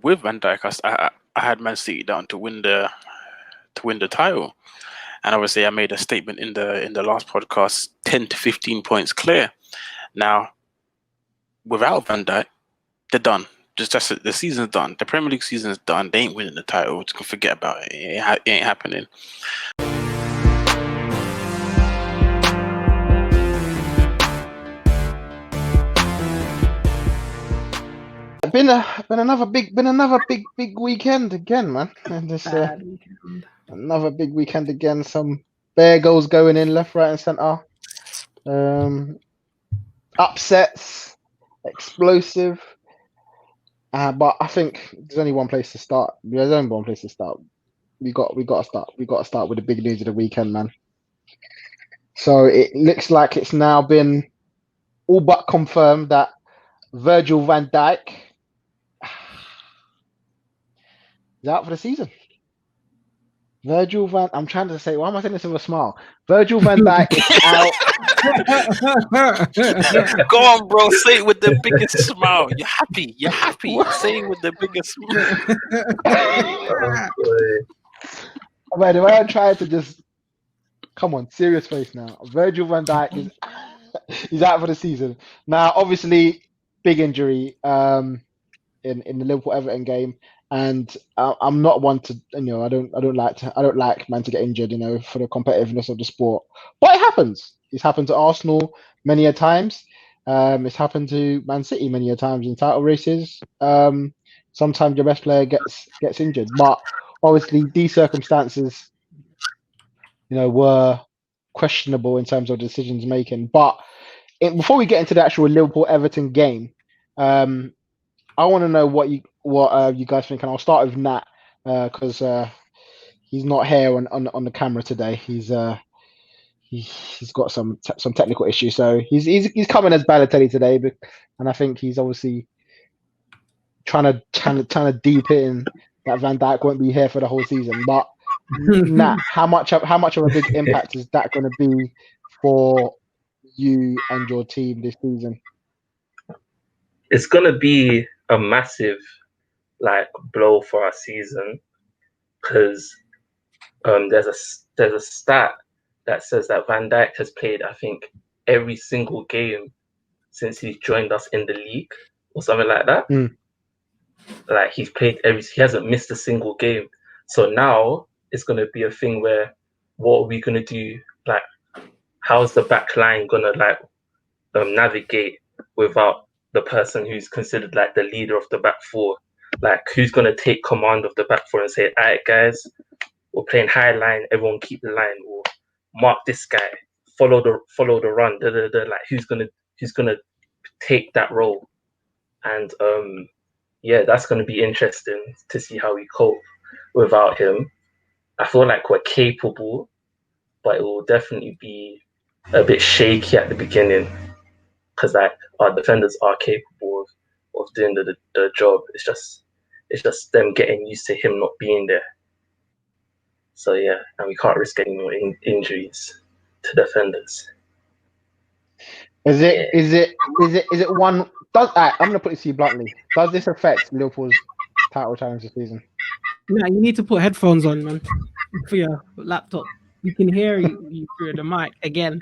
with Van Dijk, I had Man City down to win the title, and obviously I made a statement in the last podcast: 10 to 15 points clear. Now, without Van Dijk, they're done. That's it. The season's done. The Premier League season's done. They ain't winning the title. Just forget about it. It ain't happening. Been another big weekend again, man. And this another big weekend again. Some bare goals going in left, right, and centre. Upsets, explosive. But I think there's only one place to start. There's only one place to start. We got to start with the big news of the weekend, man. So it looks like it's now been all but confirmed that Virgil Van Dijk is out for the season. I'm trying to say, why am I saying this with a smile? Virgil Van Dijk is out. Go on, bro. Say it with the biggest smile. You're happy. Say it with the biggest smile. Man, if I try to just come on, serious face now. Virgil Van Dijk is out for the season. Now, obviously, big injury in the Liverpool Everton game. And I'm not one to, I don't like man to get injured, for the competitiveness of the sport. But it happens. It's happened to Arsenal many a times. It's happened to Man City many a times in title races. Sometimes your best player gets injured. But obviously, these circumstances, were questionable in terms of decisions making. But before we get into the actual Liverpool Everton game, I want to know what you guys think, and I'll start with Nat because he's not here on the camera today. He's got some technical issues, so he's coming as Balotelli today, and I think he's obviously trying to deep in that Van Dijk won't be here for the whole season. But Nat, how much of a big impact is that going to be for you and your team this season? It's going to be a massive blow for our season because there's a stat that says that Van Dijk has played, I think, every single game since he's joined us in the league or something like that. He's played he hasn't missed a single game. So now it's going to be a thing where what are we going to do? How's the back line going to navigate without the person who's considered the leader of the back four? Who's going to take command of the back four and say, all right, guys, we're playing high line, everyone keep the line, or mark this guy, follow the run, who's gonna take that role? And that's going to be interesting to see how we cope without him. I feel like we're capable, but it will definitely be a bit shaky at the beginning because our defenders are capable of doing the job. It's just them getting used to him not being there. So yeah, and we can't risk any more injuries to defenders. Is it one? I'm going to put it to you bluntly. Does this affect Liverpool's title challenge this season? No, you need to put headphones on, man, for your laptop. We can hear you through the mic again.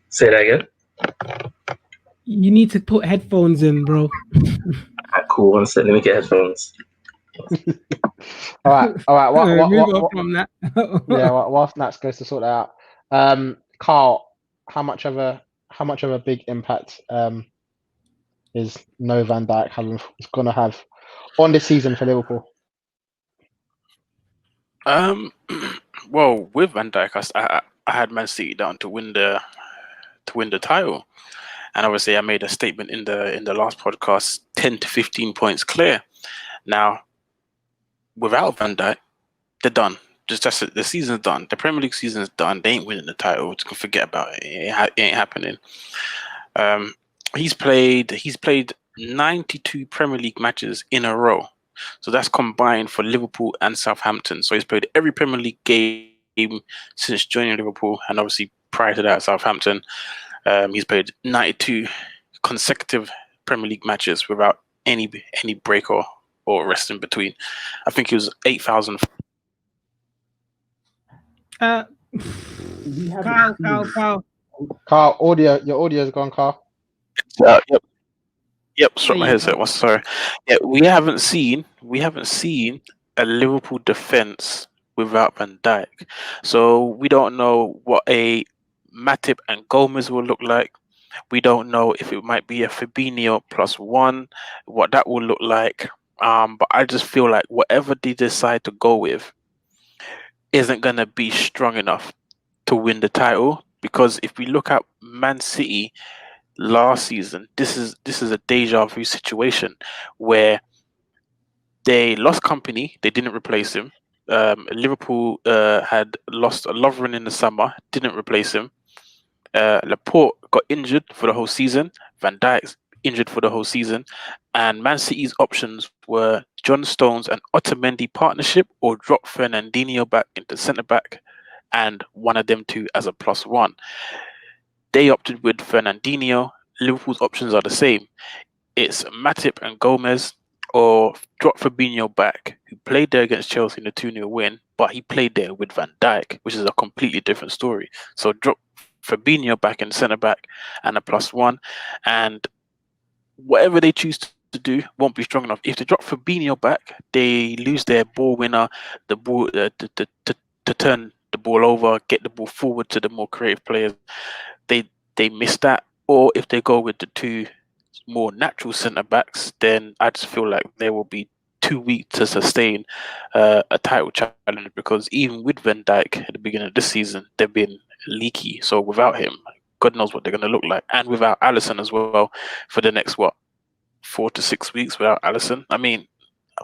Say that again. You need to put headphones in, bro. Cool. 1 second. Let me get headphones. All right. Move on from that. Whilst Nats goes to sort that out, Carl, how much of a big impact is no Van Dijk going to have on this season for Liverpool? Well, with Van Dijk, I had Man City down to win the title, and obviously I made a statement in the last podcast: 10 to 15 points clear. Now, without Van Dijk, they're done. That's it. The season's done. The Premier League season's done. They ain't winning the title. Just forget about it. It ain't happening. He's played 92 Premier League matches in a row. So that's combined for Liverpool and Southampton. So he's played every Premier League game since joining Liverpool, and obviously prior to that, Southampton. He's played 92 consecutive Premier League matches without any break or rest in between. I think he was 8,000. Kyle. Carl, your audio is gone, Carl. Yep, struck There my you headset. go. Was sorry. Yeah, we haven't seen a Liverpool defense without Van Dijk, so we don't know what a Matip and Gomez will look like. We don't know if it might be a Fabinho +1, what that will look like. But I just feel like whatever they decide to go with isn't gonna be strong enough to win the title. Because if we look at Man City last season, this is a deja vu situation where they lost company, they didn't replace him. Liverpool had lost a Lovren in the summer, didn't replace him. Laporte got injured for the whole season. Van Dijk's injured for the whole season, and Man City's options were John Stones and Otamendi partnership, or drop Fernandinho back into centre back, and one of them two as a +1. They opted with Fernandinho. Liverpool's options are the same. It's Matip and Gomez, or drop Fabinho back, who played there against Chelsea in the 2-0 win, but he played there with Van Dijk, which is a completely different story. So drop Fabinho back in centre back and a +1, and whatever they choose to do won't be strong enough. If they drop Fabinho back, they lose their ball winner, the ball to turn the ball over, get the ball forward to the more creative players. They miss that. Or if they go with the two more natural centre backs, then I just feel like they will be too weak to sustain a title challenge, because even with Van Dijk at the beginning of this season, they've been leaky. So without him, God knows what they're going to look like. And without Alisson as well for the next, 4 to 6 weeks without Alisson. I mean,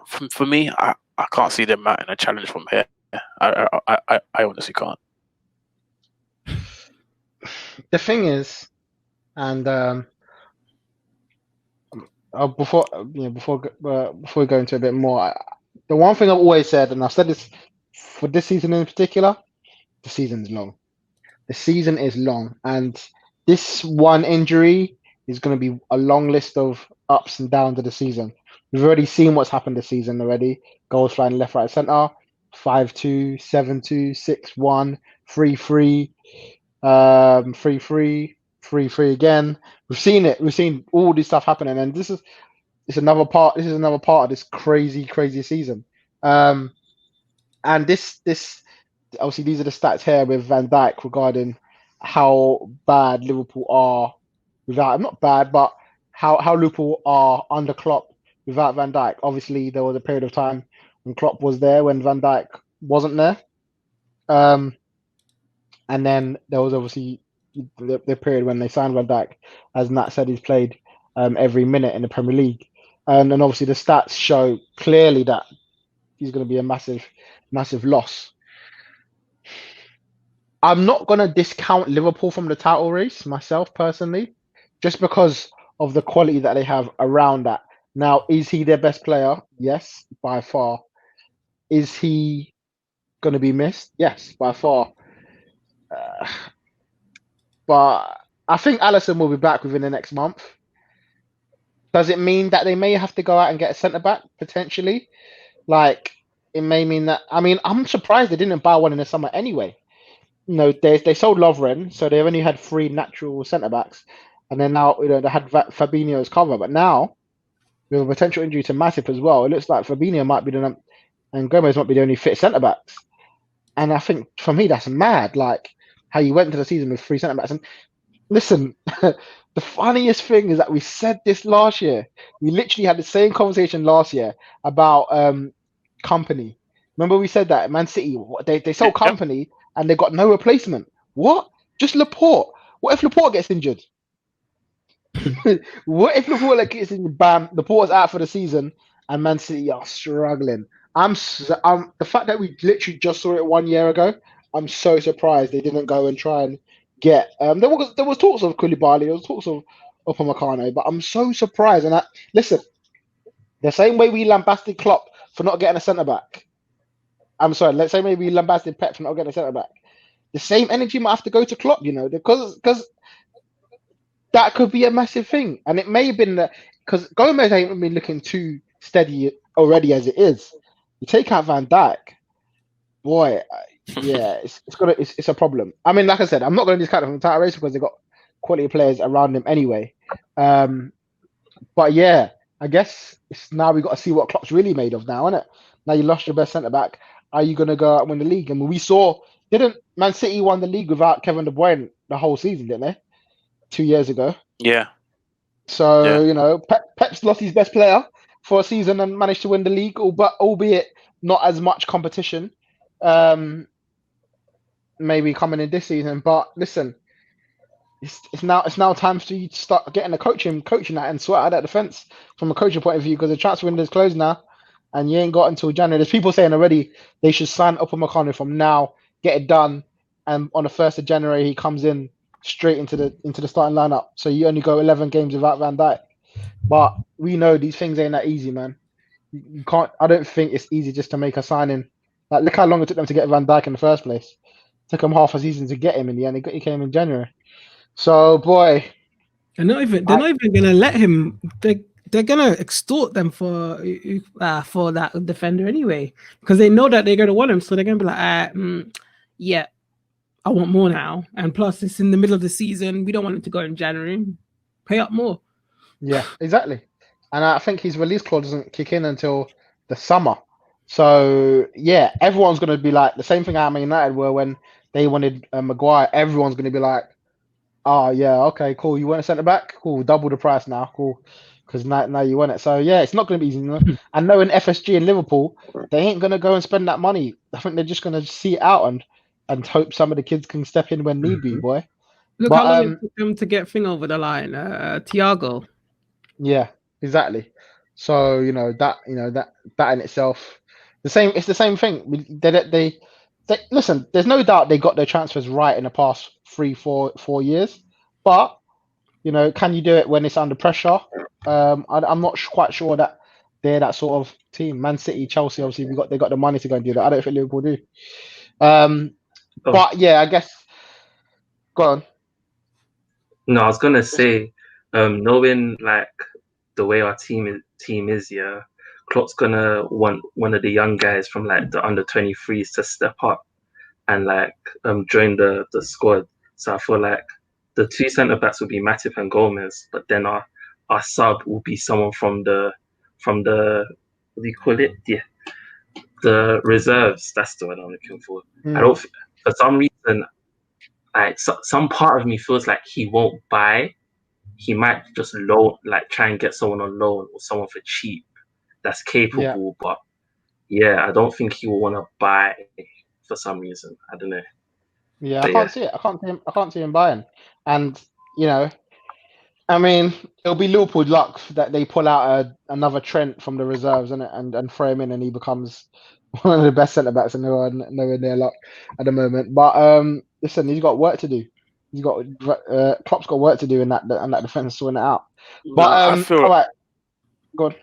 for me, I can't see them mounting a challenge from here. I honestly can't. The thing is, and before we go into a bit more, the one thing I've always said, and I've said this for this season in particular, the season is long. The season is long, and this one injury is going to be a long list of ups and downs of the season. We've already seen what's happened this season already. Goals flying left, right, centre. 5-2, 7-2, 6-1, 3-3, 3-3, 3-3 again. We've seen it. We've seen all this stuff happening, and this is another part. This is another part of this crazy season. And this obviously, these are the stats here with Van Dijk regarding how bad Liverpool are without him. Not bad, but how Liverpool are under Klopp without Van Dijk. Obviously, there was a period of time when Klopp was there when Van Dijk wasn't there. And then there was obviously the period when they signed Van Dijk. As Nat said, he's played every minute in the Premier League. And then obviously the stats show clearly that he's going to be a massive loss. I'm not going to discount Liverpool from the title race myself personally, just because of the quality that they have around that. Now, is he their best player? Yes, by far. Is he going to be missed? Yes, by far. But I think Alisson will be back within the next month. Does it mean that they may have to go out and get a centre back potentially? Like, it may mean that. I mean, I'm surprised they didn't buy one in the summer anyway. They sold Lovren, so they've only had 3 natural centre backs, and then now they had Fabinho as cover. But now, with a potential injury to Matip as well, it looks like Fabinho might be and Gomez might be the only fit centre backs. And I think for me that's mad. Like how you went into the season with 3 centre backs. And listen, the funniest thing is that we said this last year. We literally had the same conversation last year about company. Remember we said that Man City they sold company and they got no replacement. What? Just Laporte. What if Laporte gets injured? What if Laporte gets injured? Bam, Laporte's out for the season, and Man City are struggling. The fact that we literally just saw it 1 year ago. I'm so surprised they didn't go and try and get. There was talks of Koulibaly, there was talks of Upamecano, but I'm so surprised. And listen, the same way we lambasted Klopp for not getting a centre back. I'm sorry, let's say maybe lambasted Pep for not getting a centre back. The same energy might have to go to Klopp, because that could be a massive thing. And it may have been because Gomez ain't been looking too steady already as it is. You take out Van Dijk, boy, yeah, it's a problem. I mean, like I said, I'm not going to discount him from the title race because they got quality players around him anyway. But yeah, I guess it's now we got to see what Klopp's really made of now, isn't it? Now you lost your best centre back. Are you going to go out and win the league? I mean, we saw didn't Man City won the league without Kevin De Bruyne the whole season, didn't they? 2 years ago. Yeah. So Pep's lost his best player for a season and managed to win the league, albeit not as much competition. Maybe coming in this season, but listen, it's now time for you to start getting the coaching that and sort out that defense from a coaching point of view because the transfer window is closed now, and you ain't got until January. There's people saying already they should sign Upamecano from now, get it done, and on the 1st of January he comes in straight into the starting lineup. So you only go 11 games without Van Dijk. But we know these things ain't that easy, man. You can't. I don't think it's easy just to make a signing. Like look how long it took them to get Van Dijk in the first place. It took them half a season to get him in the end. He came in January. So boy, they're not even gonna let him. They're gonna extort them for that defender anyway because they know that they're gonna want him. So they're gonna be like, yeah, I want more now. And plus, it's in the middle of the season. We don't want him to go in January. Pay up more. Yeah, exactly. And I think his release clause doesn't kick in until the summer. So yeah, everyone's gonna be like the same thing at Man United were when they wanted Maguire. Everyone's gonna be like, oh yeah, okay, cool. You want a centre back? Cool, double the price now. Cool, because now you want it. So yeah, it's not going to be easy. And knowing FSG and Liverpool, they ain't going to go and spend that money. I think they're just going to see it out and hope some of the kids can step in when need be, boy. Look how long it took them to get thing over the line, Thiago. Yeah, exactly. So that in itself, It's the same thing. They listen. There's no doubt they got their transfers right in the past 3-4 years, but can you do it when it's under pressure? I'm not quite sure that they're that sort of team. Man City, Chelsea, obviously they got the money to go and do that. I don't think Liverpool do. But yeah, I guess. Go on. No, I was gonna say, knowing like the way our team is, yeah, Klopp's gonna want one of the young guys from like the under 23s to step up and like join the squad. So I feel like the two centre backs will be Matip and Gomez, but then our sub will be someone from the what do you call it? Yeah, the reserves. That's the word I'm looking for. I don't for some reason. Some part of me feels like he won't buy. He might just try and get someone on loan or someone for cheap that's capable. Yeah. But yeah, I don't think he will want to buy for some reason. I don't know. Yeah, I can't see it. I can't see him buying. And I mean, it'll be Liverpool luck that they pull out another Trent from the reserves and throw him in, and he becomes one of the best centre backs in the world. Nowhere near luck at the moment. But listen, he's got work to do. He's got Klopp's got work to do in that defense, sorting it out. But I feel all right, go on.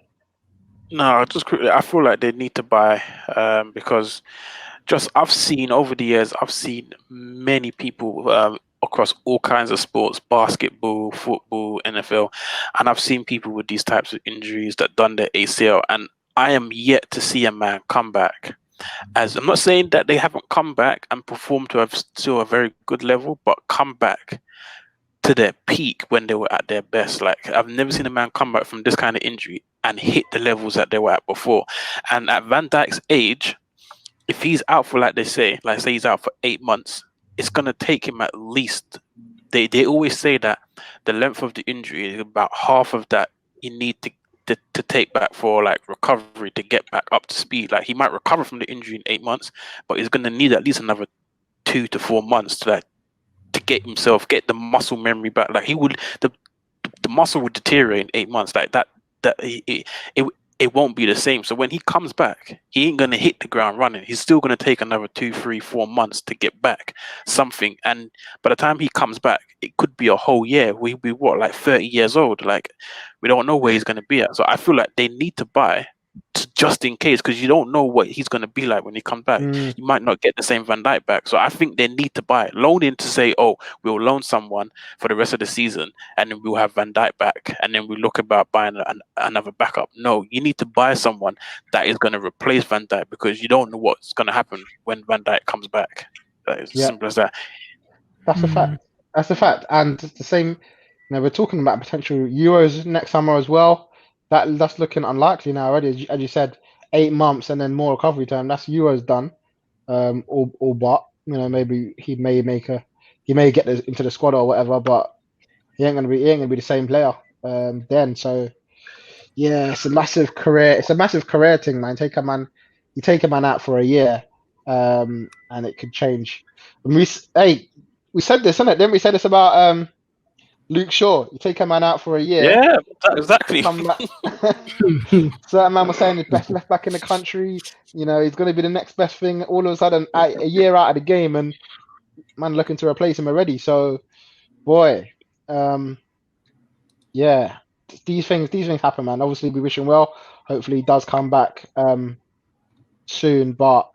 No, just quickly, I feel like they need to buy because I've seen over the years, I've seen many people across all kinds of sports, basketball, football, NFL, and I've seen people with these types of injuries that done their ACL, and I am yet to see a man come back. As I'm not saying that they haven't come back and performed to still a very good level, but come back to their peak when they were at their best. Like I've never seen a man come back from this kind of injury and hit the levels that they were at before. And at Van Dijk's age, if he's out for like say he's out for 8 months, it's gonna take him at least. They always say that the length of the injury is about half of that you need to take back for like recovery to get back up to speed. Like he might recover from the injury in 8 months, but he's gonna need at least another 2 to 4 months to get the muscle memory back. Like the muscle would deteriorate in 8 months. Like that it won't be the same. So when he comes back, he ain't gonna hit the ground running. He's still gonna take another 2, 3, 4 months to get back something. And by the time he comes back, it could be a whole year. We'll be 30 years old. Like we don't know where he's gonna be at. So I feel like they need to buy just in case, because you don't know what he's going to be like when he comes back. You might not get the same Van Dijk back. So I think they need to buy it. Loan in to say, oh, we'll loan someone for the rest of the season and then we'll have Van Dijk back and then we look about buying another backup. No, you need to buy someone that is going to replace Van Dijk, because you don't know what's going to happen when Van Dijk comes back. It's as simple as that. That's a fact. That's a fact. And the same, we're talking about potential Euros next summer as well. That's looking unlikely now already. As you said, 8 months and then more recovery time. That's Euros done. Or but maybe he may get into the squad or whatever, but he ain't gonna be the same player then. So yeah, it's a massive career thing, man. You take a man out for a year, and it could change. We said this, innit? Didn't we say this about Luke Shaw? You take a man out for a year. Yeah, exactly. Certain man was saying he's best left back in the country. He's going to be the next best thing. All of a sudden, a year out of the game, and man looking to replace him already. So, boy, yeah, these things happen, man. Obviously, we wish him well. Hopefully, he does come back soon. But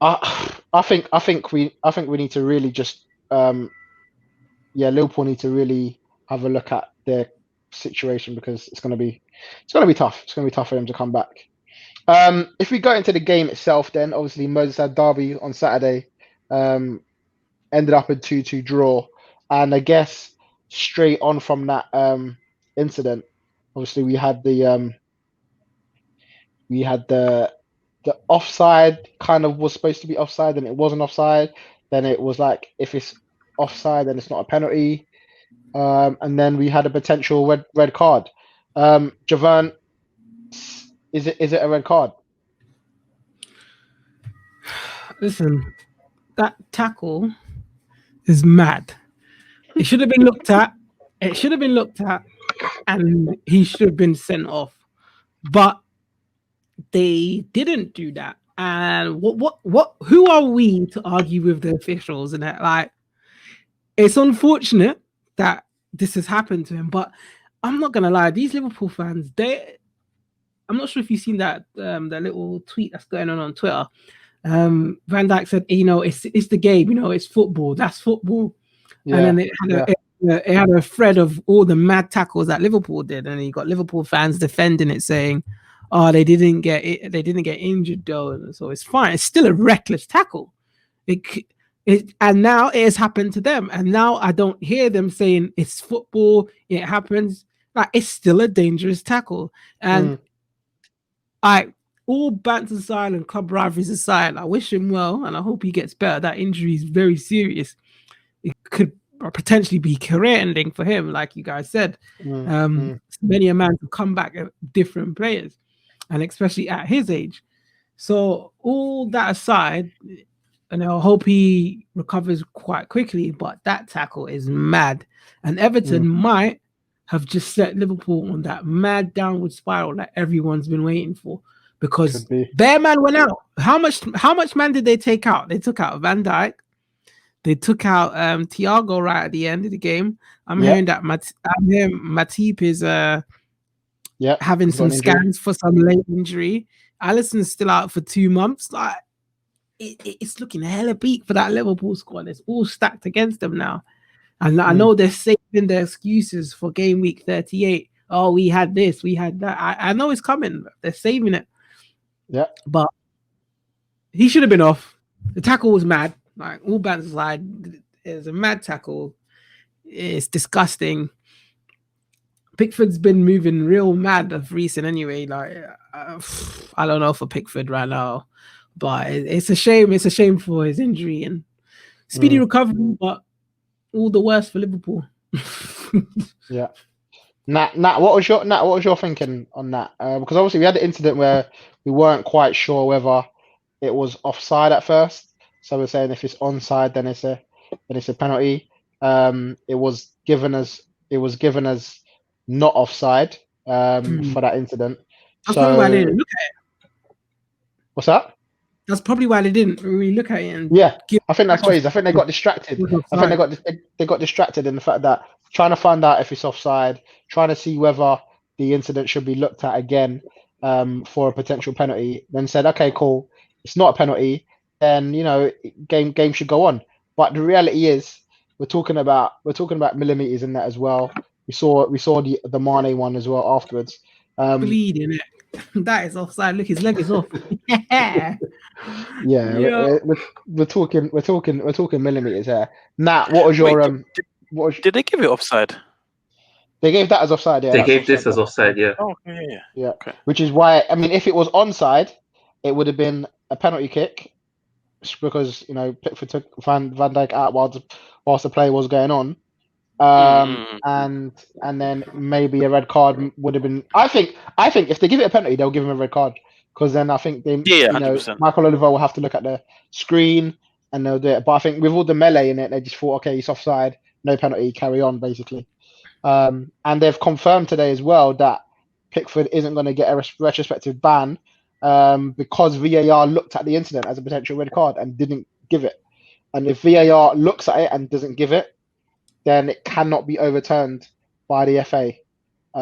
I think we need to really just Liverpool need to really have a look at their situation, because it's going to be tough. It's going to be tough for them to come back. If we go into the game itself, then obviously Merseyside derby on Saturday ended up a 2-2 draw, and I guess straight on from that incident, obviously we had the offside. Kind of was supposed to be offside, and it wasn't offside. Then it was like, if it's offside, then it's not a penalty. And then we had a potential red card. Javan, is it a red card? Listen, that tackle is mad. It should have been looked at. And he should have been sent off. But they didn't do that. And what? Who are we to argue with the officials? And that, like, it's unfortunate that this has happened to him. But I'm not gonna lie, these Liverpool fans, I'm not sure if you've seen that that little tweet that's going on Twitter. Van Dijk said, it's the game, it's football. That's football. Yeah, and then it had a thread of all the mad tackles that Liverpool did, and you got Liverpool fans defending it, saying, "Oh, they didn't get injured though, so it's fine. It's still a reckless tackle." And now it has happened to them, and now I don't hear them saying it's football. It happens. Like, it's still a dangerous tackle, and all banter aside and club rivalries aside, I wish him well, and I hope he gets better. That injury is very serious. It could potentially be career-ending for him, like you guys said. Many a man could come back at different players, and especially at his age. So all that aside, and I hope he recovers quite quickly, but that tackle is mad. And Everton might have just set Liverpool on that mad downward spiral that everyone's been waiting for. Because Bear Man went out. How much man did they take out? They took out Van Dijk. They took out Thiago right at the end of the game. I'm hearing that Matip is having some scans for some late injury. Alisson's still out for 2 months. Like, it's looking hella beat for that Liverpool squad. It's all stacked against them now. And I know they're saving their excuses for game week 38. Oh, we had this, we had that. I know it's coming. They're saving it. Yeah. But he should have been off. The tackle was mad. Like, all bands aside, it's a mad tackle. It's disgusting. Pickford's been moving real mad of recent anyway. Like, I don't know for Pickford right now, but it's a shame. It's a shame for his injury and speedy recovery, but all the worse for Liverpool. Yeah. Nat, what was your thinking on that? Because obviously we had the incident where we weren't quite sure whether it was offside at first. So we're saying if it's onside, then it's a penalty. It was given as not offside for that incident. That's probably why they didn't look at it. What's that? That's probably why they didn't really look at it. I think that's what it is. I think they got distracted. I think they got distracted in the fact that trying to find out if it's offside, trying to see whether the incident should be looked at again. for a potential penalty, then said, okay, cool, it's not a penalty, then game should go on. But the reality is, we're talking about millimeters in that as well. We saw the Mane one as well afterwards. Bleeding it. That is offside. Look, his leg is off. Yeah, we're talking millimeters here. Nat, what was your Did they give it offside? They gave that as offside. Yeah, they gave this as offside. Yeah. Oh, yeah. Okay. Which is why, I mean, if it was onside, it would have been a penalty kick, because Pickford took Van Dijk out whilst the play was going on, and then maybe a red card would have been. I think if they give it a penalty, they'll give him a red card, because then I think they, 100%. Michael Oliver will have to look at the screen and they'll do it. But I think with all the melee in it, they just thought, okay, he's offside, no penalty, carry on, basically. And they've confirmed today as well that Pickford isn't going to get a retrospective ban, because VAR looked at the incident as a potential red card and didn't give it. And if VAR looks at it and doesn't give it, then it cannot be overturned by the FA,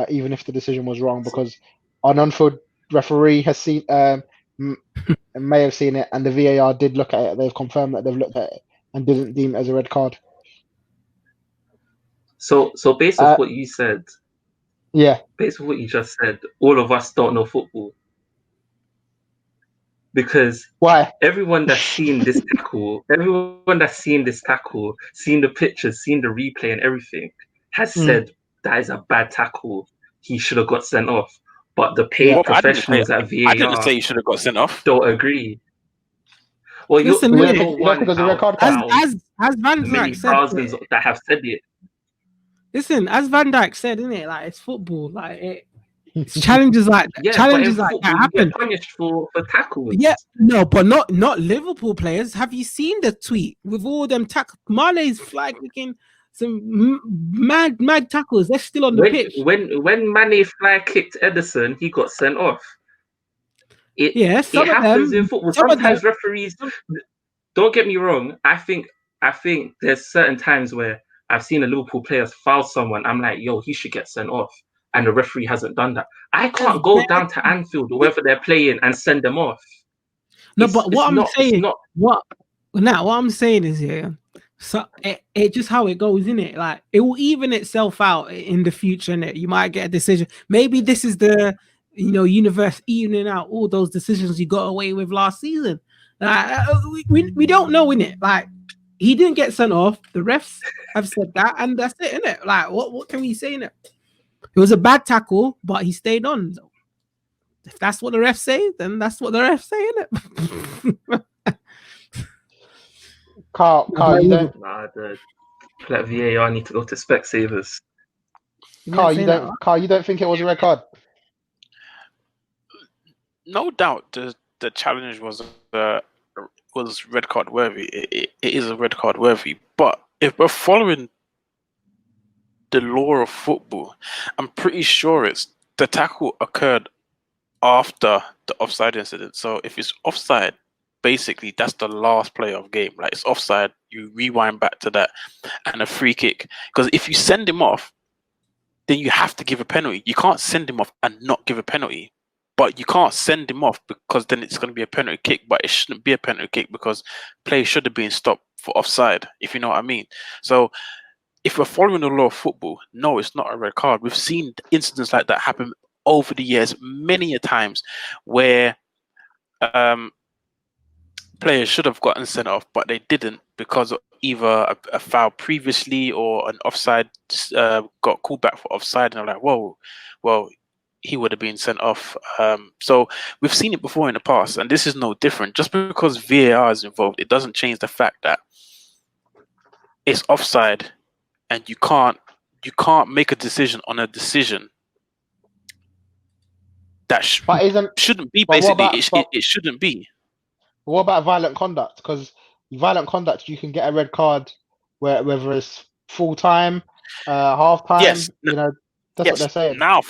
even if the decision was wrong, because an on-field referee has seen, may have seen it, and the VAR did look at it. They've confirmed that they've looked at it and didn't deem it as a red card. So based on what you said, based on what you just said, all of us don't know football. Because why? Everyone that's seen this tackle, seen the pictures, seen the replay and everything, has said that is a bad tackle. He should have got sent off. But the paid professionals at VAR, I didn't say he should have got sent off. Don't agree. Well, listen, you're one as Van many Dijk said, thousands that have said it. Listen, as Van Dijk said, isn't it? Like, it's football. Like, challenges like that happen. Punished for tackles. Yeah, no, but not Liverpool players. Have you seen the tweet with all them tackles? Mane's kicking some mad tackles. They're still on the pitch. When Mane fly kicked Ederson, he got sent off. It happens in football. Sometimes referees. Don't get me wrong. I think there's certain times where I've seen a Liverpool player foul someone. I'm like, yo, he should get sent off. And the referee hasn't done that. I can't go down to Anfield or wherever they're playing and send them off. No, but what I'm saying is, yeah, so it just how it goes, isn't it? Like, it will even itself out in the future, innit? You might get a decision. Maybe this is the universe evening out all those decisions you got away with last season. We don't know, innit? Like, he didn't get sent off. The refs have said that, and that's it, innit? Like, what can we say, innit? It was a bad tackle, but he stayed on. So if that's what the refs say, then that's what the refs say, innit? Carl, you don't. Let VAR need to go to Specsavers. Carl, you don't think it was a red card? No doubt, the challenge was red card worthy. It is a red card worthy. But if we're following the law of football, I'm pretty sure it's the tackle occurred after the offside incident. So if it's offside, basically that's the last play of game. Like, it's offside, you rewind back to that, and a free kick. Because if you send him off, then you have to give a penalty. You can't send him off and not give a penalty. But you can't send him off because then it's going to be a penalty kick. But it shouldn't be a penalty kick because play should have been stopped for offside, if you know what I mean. So if we're following the law of football, no, it's not a red card. We've seen incidents like that happen over the years many a times where players should have gotten sent off, but they didn't because of either a foul previously or an offside got called back for offside, and they're like, whoa, well, he would have been sent off. So we've seen it before in the past, and this is no different. Just because VAR is involved, it doesn't change the fact that it's offside, and you can't make a decision on a decision that shouldn't be. Basically, it shouldn't be. What about violent conduct? Because violent conduct, you can get a red card whether it's full time, half time. Yes, that's what they're saying. Now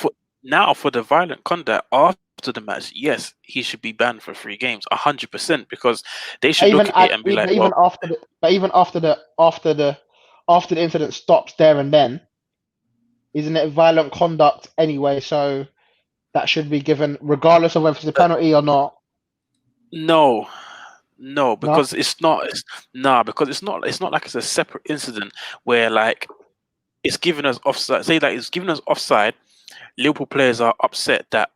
for the violent conduct after the match, yes, he should be banned for 3 games, 100%, because they should look at it and be like, even after the incident stops there and then, isn't it violent conduct anyway? So that should be given, regardless of whether it's a penalty or not? No, No. because it's not. Because it's not. It's not like it's a separate incident where like it's giving us offside. Say that it's giving us offside. Liverpool players are upset that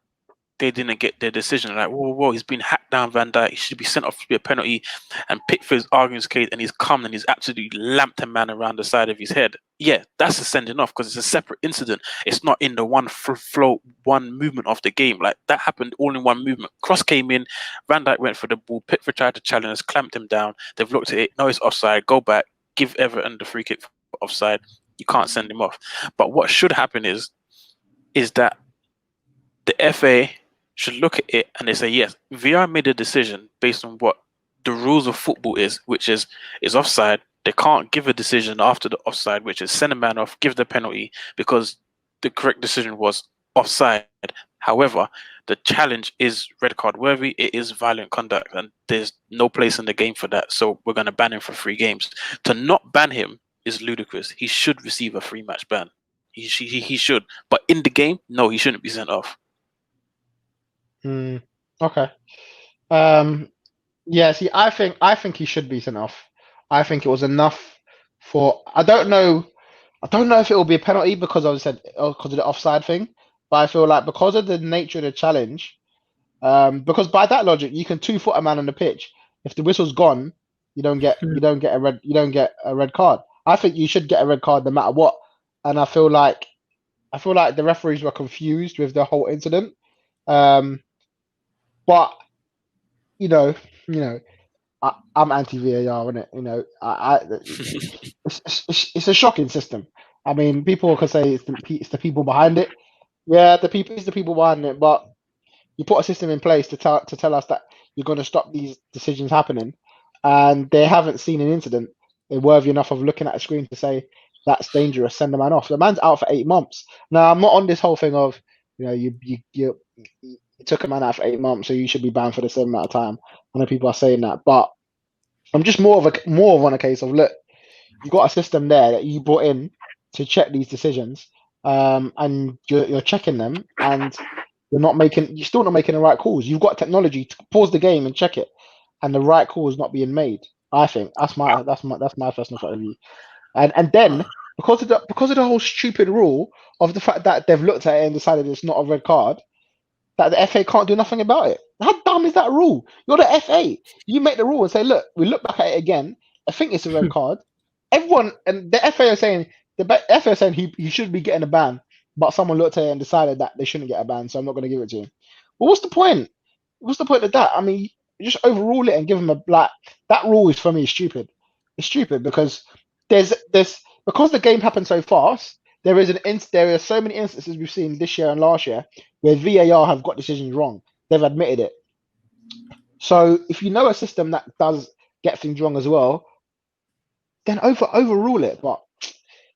they didn't get their decision. Like, whoa, he's been hacked down, Van Dijk. He should be sent off to be a penalty. And Pickford's arguing his case, and he's come and he's absolutely lamped a man around the side of his head. Yeah, that's a sending off because it's a separate incident. It's not in the one flow, one movement of the game. Like that happened all in one movement. Cross came in, Van Dijk went for the ball. Pickford tried to challenge us, clamped him down. They've looked at it. No, it's offside. Go back. Give Everton the free kick for offside. You can't send him off. But what should happen is that the FA should look at it and they say, yes, VR made a decision based on what the rules of football is, which is offside. They can't give a decision after the offside, which is send a man off, give the penalty, because the correct decision was offside. However, the challenge is red card worthy. It is violent conduct, and there's no place in the game for that. So we're going to ban him for 3 games. To not ban him is ludicrous. He should receive a 3-match ban. He should. But in the game, no, he shouldn't be sent off. Okay. Yeah. See, I think he should be sent off. I think it was enough for. I don't know if it will be a penalty because of the offside thing, but I feel like because of the nature of the challenge, because by that logic, you can 2-foot a man on the pitch. If the whistle's gone, you don't get a red card. I think you should get a red card no matter what. And I feel like the referees were confused with the whole incident. But I'm anti VAR, isn't it? It's a shocking system. I mean, people could say it's the people behind it. Yeah, it's the people behind it. But you put a system in place to tell us that you're going to stop these decisions happening, and they haven't seen an incident worthy enough of looking at a screen to say that's dangerous. Send the man off. The man's out for 8 months. Now, I'm not on this whole thing of you took a man out for 8 months, so you should be banned for the same amount of time. I know people are saying that, but I'm just more on a case of, look, you got a system there that you brought in to check these decisions, and you're checking them, and you're still not making the right calls. You've got technology to pause the game and check it, and the right call is not being made. I think that's my personal point of view. And then because of the whole stupid rule of the fact that they've looked at it and decided it's not a red card, that the FA can't do nothing about it. How dumb is that rule? You're the FA. You make the rule and say, look, we look back at it again. I think it's a red card. Everyone and the FA are saying he should be getting a ban, but someone looked at it and decided that they shouldn't get a ban, so I'm not going to give it to him. Well, what's the point? What's the point of that? I mean, just overrule it and give him a black. That rule is, for me, stupid. It's stupid because because the game happened so fast. There are so many instances we've seen this year and last year where VAR have got decisions wrong. They've admitted it. So if you know a system that does get things wrong as well, then overrule it. But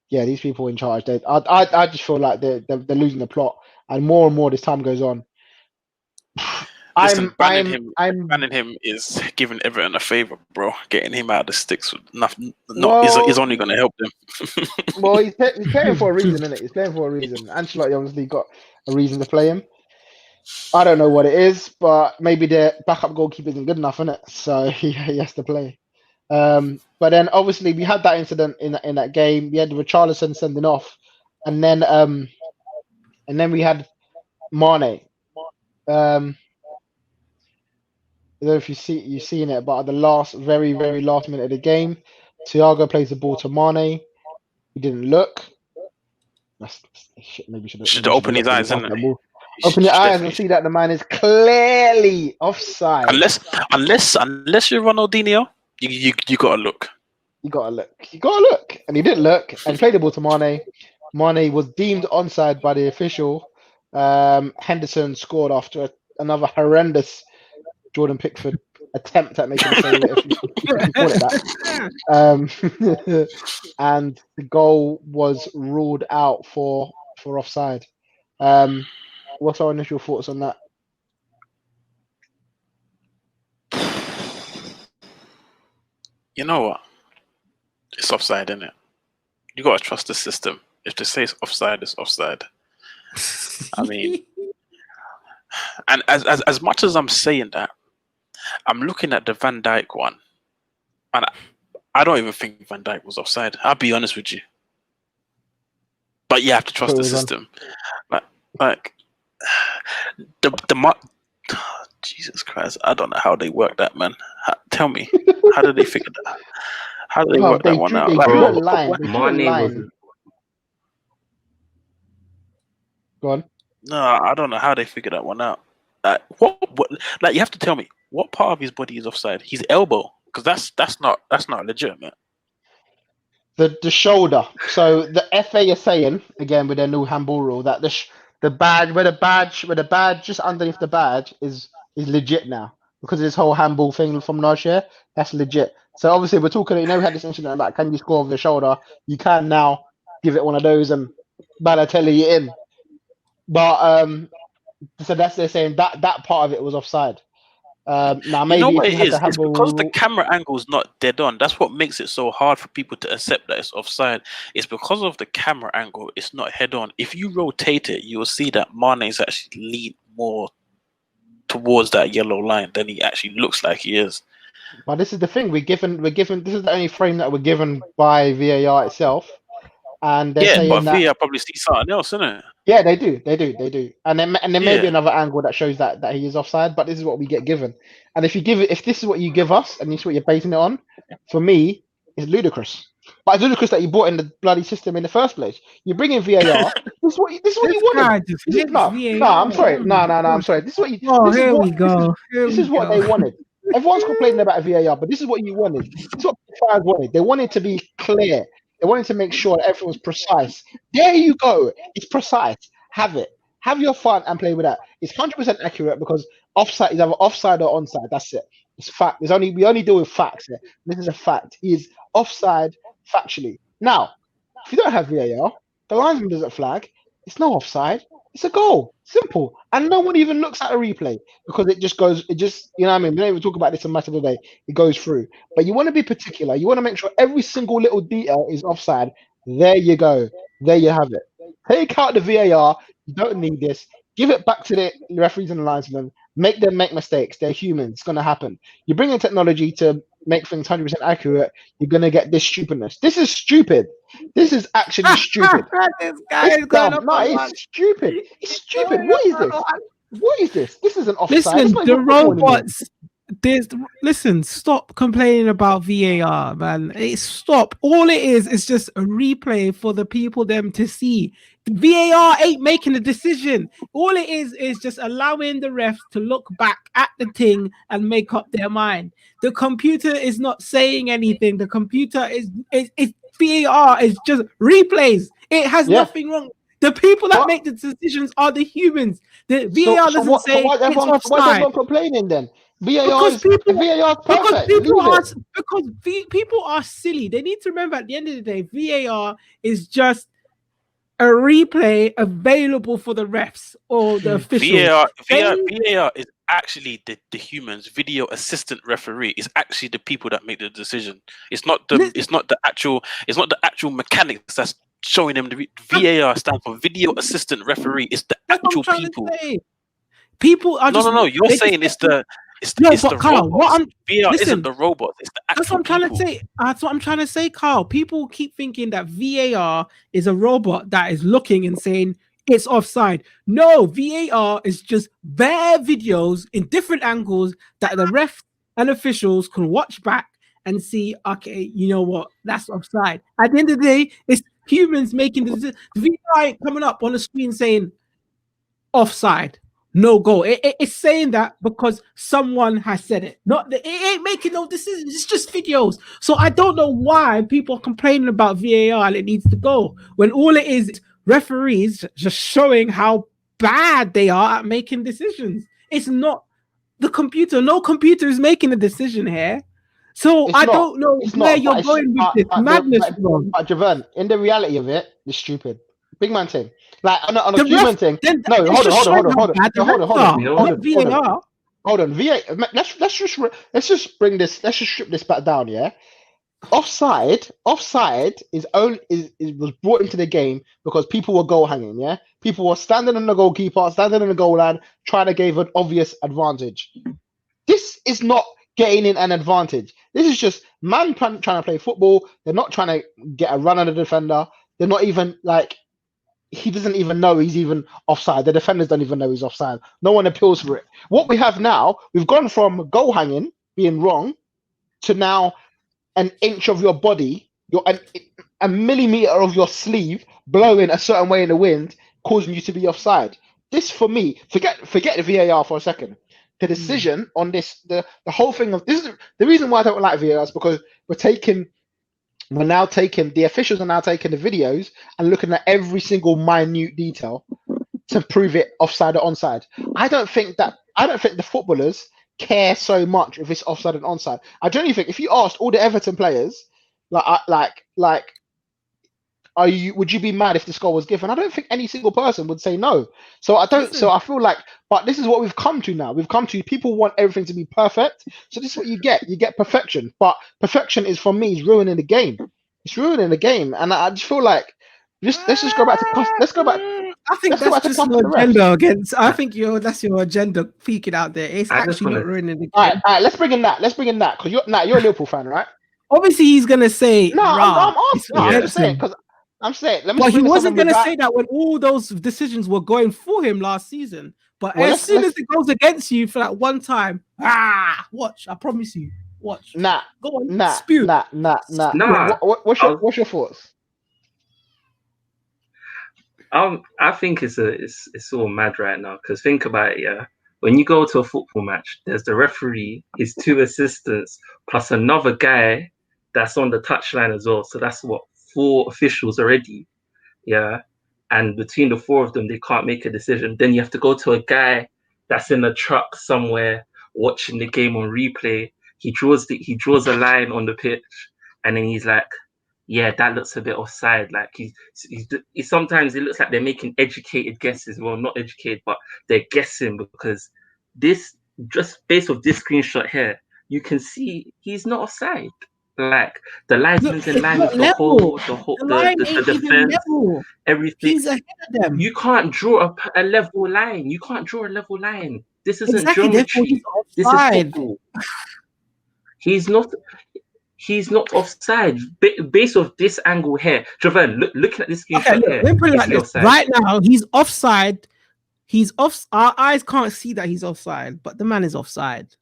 yeah, these people in charge, I just feel like they're losing the plot, and more this time goes on. Listen, banning him is giving Everton a favour, bro. Getting him out of the sticks is only going to help them. Well, he's playing for a reason, isn't it? He's playing for a reason. Ancelotti obviously got a reason to play him. I don't know what it is, but maybe their backup goalkeeper isn't good enough, innit? So he has to play. But then obviously we had that incident in that game. We had Richarlison sending off, and then we had Mane. I don't know if you've seen it, but at the very, very last minute of the game, Thiago plays the ball to Mane. He didn't look. Maybe should open his eyes, isn't it? Open your eyes and see that the man is clearly offside. Unless you're Ronaldinho, you gotta look. You gotta look, and he didn't look, and played the ball to Mane. Mane was deemed onside by the official. Henderson scored after another horrendous Jordan Pickford attempt at making a save, if you can call it that. And the goal was ruled out for offside. What's our initial thoughts on that? You know what? It's offside, isn't it? You gotta trust the system. If they say it's offside, it's offside. I mean, And as much as I'm saying that, I'm looking at the Van Dijk one, and I don't even think Van Dijk was offside. I'll be honest with you. But you have to trust the system. Like the Jesus Christ, I don't know how they work that, man. Tell me, how did they figure that? How did they work that one out? They drew a line. Go on. No, I don't know how they figured that one out. What? Like, you have to tell me what part of his body is offside. His elbow, because that's not legitimate. The shoulder. So the FA are saying again with their new handball rule that the badge just underneath the badge is legit now because of this whole handball thing from last year. That's legit. So obviously we're talking. We had this incident about can you score over the shoulder? You can now give it one of those and Balotelli it in. But so they're saying that part of it was offside. Now maybe you know what it is? It's because the camera angle is not dead on. That's what makes it so hard for people to accept that it's offside. It's because of the camera angle. It's not head on. If you rotate it, you will see that Mane is actually leaned more towards that yellow line than he actually looks like he is. But this is the thing. We're given. This is the only frame that we're given by VAR itself. And they're saying but that VAR probably see something else, isn't it? Yeah, they do. And then may be another angle that shows that he is offside, but this is what we get given. And if this is what you give us, and this is what you're basing it on, for me, it's ludicrous. But it's ludicrous that you brought in the bloody system in the first place. You bring in VAR. this is what you wanted. I'm sorry. No, I'm sorry. This is what you. Oh, here we go. This is what they wanted. Everyone's complaining about VAR, but this is what you wanted. This is what the fans wanted. They wanted to be clear. They wanted to make sure that everything was precise. There you go. It's precise. Have it. Have your fun and play with that. It's 100% accurate because offside is either offside or onside. That's it. It's fact. We only deal with facts here. This is a fact. He is offside factually. Now, if you don't have VAR, the linesman doesn't flag. It's no offside. It's a goal. Simple. And no one even looks at a replay because it just, you know what I mean? We don't even talk about this on Match of the Day. It goes through. But you want to be particular. You want to make sure every single little detail is offside. There you go. There you have it. Take out the VAR. You don't need this. Give it back to the referees and the linesmen. Make them make mistakes. They're humans. It's going to happen. You bring in technology to make things 100% accurate. You're going to get this stupidness. This is stupid. This is actually stupid. It's stupid. It's stupid. What is this? What is this? This isn't offside. Listen, the robots. Listen, stop complaining about VAR, man. Stop. All it is just a replay for the people them to see. VAR ain't making a decision. All it is just allowing the refs to look back at the thing and make up their mind. The computer is not saying anything. The computer is VAR is just replays. It has nothing wrong. The people that make the decisions are the humans. The VAR doesn't say it's offside. Why is everyone complaining then? VAR is perfect. Because people are silly. They need to remember at the end of the day, VAR is just a replay available for the refs or the officials. VAR is actually the humans. Video assistant referee is actually the people that make the decision. It's not the actual mechanics that's showing them. The VAR stands for video assistant referee. It's the actual people. People are no. You're saying it's the Carl, robots. VAR isn't the robots. It's the actual That's what I'm trying people. to say. That's what I'm trying to say, Carl. People keep thinking that VAR is a robot that is looking and saying it's offside. No, VAR is just their videos in different angles that the ref and officials can watch back and see, okay, you know what? That's offside. At the end of the day, it's humans making the decision. VAR coming up on the screen saying offside. No goal. It's saying that because someone has said it. It ain't making no decisions. It's just videos. So I don't know why people are complaining about VAR and it needs to go when all it is referees just showing how bad they are at making decisions. It's not the computer. No computer is making a decision here. So I don't know where you're going with this madness. But Javan, in the reality of it, it's stupid. Big man thing. Like on a human thing. No, hold on. VAR. Let's just strip this back down, yeah. Offside is was brought into the game because people were goal hanging. Yeah, people were standing on the goalkeeper, standing in the goal line, trying to give an obvious advantage. This is not gaining an advantage. This is just man trying to play football. They're not trying to get a run on the defender. They're not even like, he doesn't even know he's even offside. The defenders don't even know he's offside. No one appeals for it. What we have now, we've gone from goal hanging being wrong to now an inch of your body, a millimeter of your sleeve blowing a certain way in the wind, causing you to be offside. This, for me, forget the VAR for a second. The decision on this, the whole thing of this is the reason why I don't like VAR is because the officials are now taking the videos and looking at every single minute detail to prove it offside or onside. I don't think the footballers care so much if it's offside and onside. I don't even think if you asked all the Everton players, would you be mad if the score was given? I don't think any single person would say no. So I don't. So I feel like, but this is what we've come to now. We've come to, people want everything to be perfect. So this is what you get. You get perfection, but perfection is, for me, is ruining the game. It's ruining the game, and I just feel like let's just go back to let's go back. I think that's just your agenda against. I think that's your agenda peeking out there. It's actually not ruining the game. All right, let's bring in that. Because you're a Liverpool fan, right? Obviously, he's gonna say no. I'm asking. I'm saying because I'm saying. But he wasn't gonna say that when all those decisions were going for him last season. But as soon as it goes against you for that one time, watch. I promise you. Watch. Nah. Go on. Nah. Spew. Nah. What's your thoughts? I think it's all mad right now, because think about it, yeah. When you go to a football match, there's the referee, his 2 assistants, plus another guy that's on the touchline as well. So that's 4 officials already, yeah. And between the 4 of them, they can't make a decision. Then you have to go to a guy that's in a truck somewhere watching the game on replay. He draws a line on the pitch, and then he's like, yeah, that looks a bit offside. Like he's sometimes it looks like they're making educated guesses. Well, not educated, but they're guessing, because this, just based off this screenshot here, you can see he's not offside. Like the linesman's in line with the defense, everything. He's ahead of them. You can't draw a level line. You can't draw a level line. This isn't geometry. This is football. He's not offside. Based off this angle here, Javan, looking at this screenshot here. Let me put it like this. Right now, he's offside. He's off. Our eyes can't see that he's offside, but the man is offside.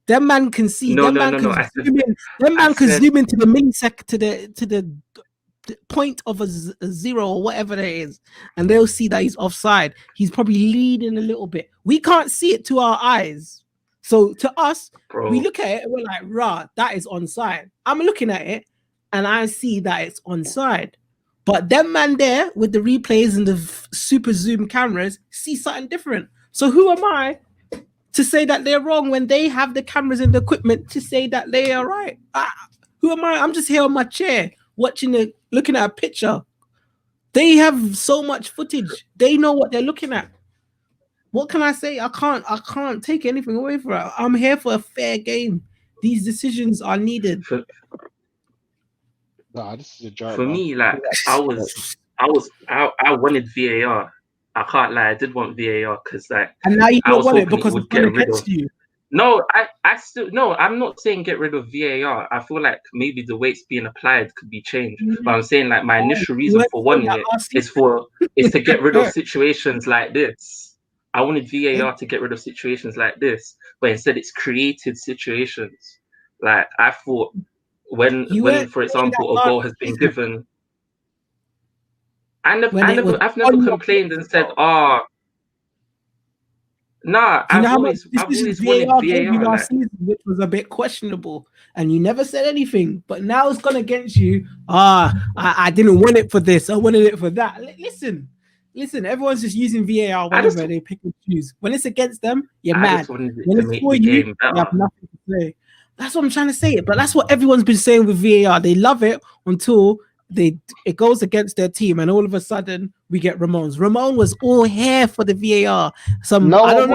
That man can see. That man can zoom into the millisecond to the point of a zero or whatever that is, and they'll see that he's offside. He's probably leading a little bit. We can't see it to our eyes. So to us, we look at it and we're like, rah, that is onside. I'm looking at it and I see that it's onside. But them man there with the replays and the super zoom cameras see something different. So who am I to say that they're wrong when they have the cameras and the equipment to say that they are right? Who am I? I'm just here on my chair looking at a picture. They have so much footage. They know what they're looking at. What can I say? I can't take anything away from it. I'm here for a fair game. These decisions are needed. This is a joke. For me, like I wanted VAR. I can't lie, I did want VAR because and now you don't want it because it's going against you. No, I'm not saying get rid of VAR. I feel like maybe the way it's being applied could be changed. But I'm saying like my initial reason for wanting it is to get rid of situations like this. I wanted VAR to get rid of situations like this, but instead it's created situations. Like I thought when for example, a goal has been given, I've never complained and said, nah, I've always wanted VAR last season, which was a bit questionable, and you never said anything. But now it's gone against you. I didn't want it for this. I wanted it for that. Listen, everyone's just using VAR whenever they pick and choose. When it's against them, you're mad. When it's for you, you have nothing to say. That's what I'm trying to say. But that's what everyone's been saying with VAR. They love it until it goes against their team, and all of a sudden we get Ramon's. Ramon was all here for the VAR. Never. No, it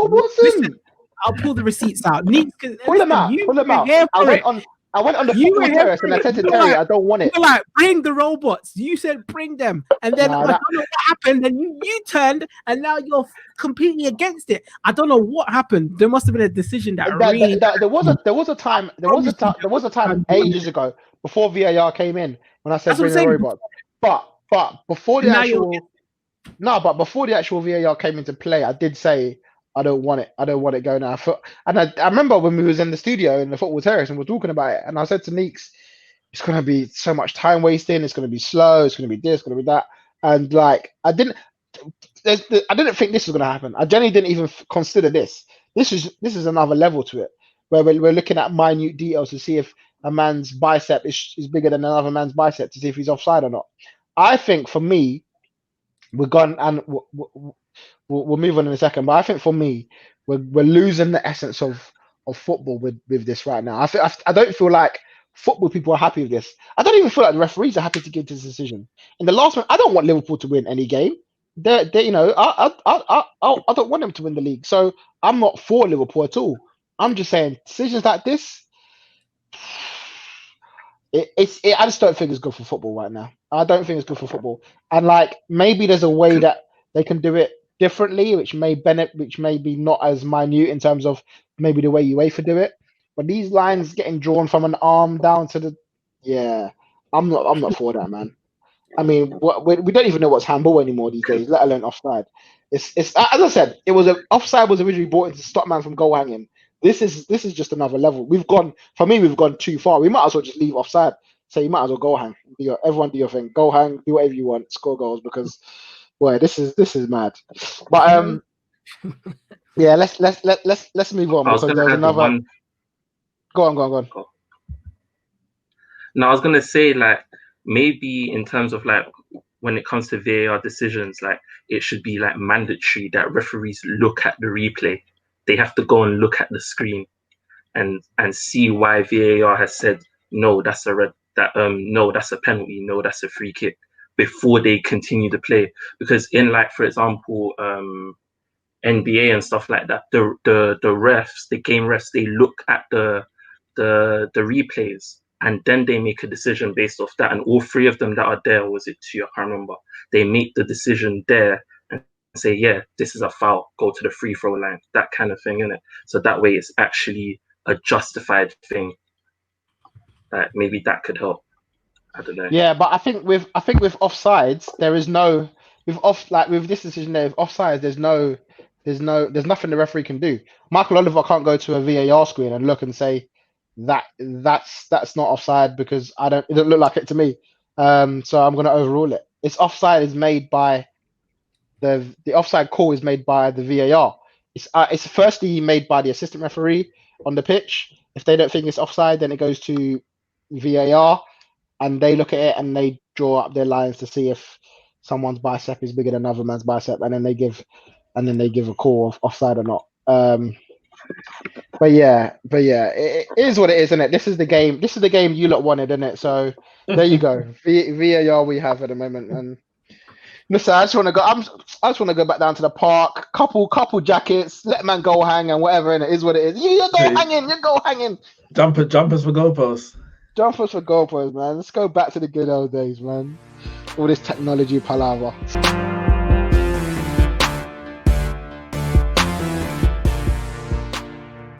wasn't. I'll pull the receipts out. Neeks, Pull them out. Pull them out. I went on the football terrace and I said to Terry, I don't want it. You were like, bring the robots. You said bring them, and then I don't know what happened. Then you turned, and now you're completely against it. I don't know what happened. There must have been a decision that really. There was a time ages ago before VAR came in when I said bring the robots. But before the actual VAR came into play, I did say I don't want it. I don't want it going now. I remember when we was in the studio in the football terrace and we're talking about it, and I said to Neeks, it's going to be so much time wasting. It's going to be slow. It's going to be this. It's going to be that. And like I didn't think this was going to happen. I genuinely didn't even consider this. This is another level to it, where we're looking at minute details to see if a man's bicep is bigger than another man's bicep to see if he's offside or not. I think for me, we're gone, and we'll move on in a second. But I think for me, we're losing the essence of football with this right now. I don't feel like football people are happy with this. I don't even feel like the referees are happy to give this decision. In the last one, I don't want Liverpool to win any game. I don't want them to win the league. So I'm not for Liverpool at all. I'm just saying decisions like this. I just don't think it's good for football right now. I don't think it's good for football. And like maybe there's a way that they can do it differently, which may be not as minute in terms of maybe the way UEFA do it. But these lines getting drawn from an arm down to I'm not for that, man. I mean, we don't even know what's handball anymore these days, let alone offside. It's as I said, offside was originally brought in to stop man from goal hanging. This is just another level. We've gone too far. We might as well just leave offside. So you might as well goal hang. Everyone do your thing. Goal hang, do whatever you want, score goals, because boy, this is mad. But yeah, let's move on because there's another one. Go on. No, I was gonna say like maybe in terms of like when it comes to VAR decisions, like it should be like mandatory that referees look at the replay. They have to go and look at the screen and see why VAR has said no, that's a red, no, that's a penalty, no, that's a free kick, before they continue to play. Because in like, for example, NBA and stuff like that, the refs, the game refs, they look at the replays and then they make a decision based off that. And all three of them that are there, was it two? I can't remember. They make the decision there and say, yeah, this is a foul, go to the free throw line, that kind of thing, innit? So that way it's actually a justified thing. Maybe that could help. I don't know. Yeah, but I think with offsides, there is no with this decision there, with offsides, there's nothing the referee can do. Michael Oliver can't go to a VAR screen and look and say that's not offside because it doesn't look like it to me. So I'm gonna overrule it. Offside is made by the offside call is made by the VAR. It's firstly made by the assistant referee on the pitch. If they don't think it's offside, then it goes to VAR, and they look at it and they draw up their lines to see if someone's bicep is bigger than another man's bicep, and then they give a call of offside or not. But yeah, it is what it is, isn't it? This is the game you lot wanted, isn't it? So there you go. VAR we have at the moment, and listen, I just want to go back down to the park, couple jackets, let man go hang and whatever, and it is what it is. You go hanging. Jumpers for goalposts. Jumpers for goalposts, man. Let's go back to the good old days, man. All this technology palaver.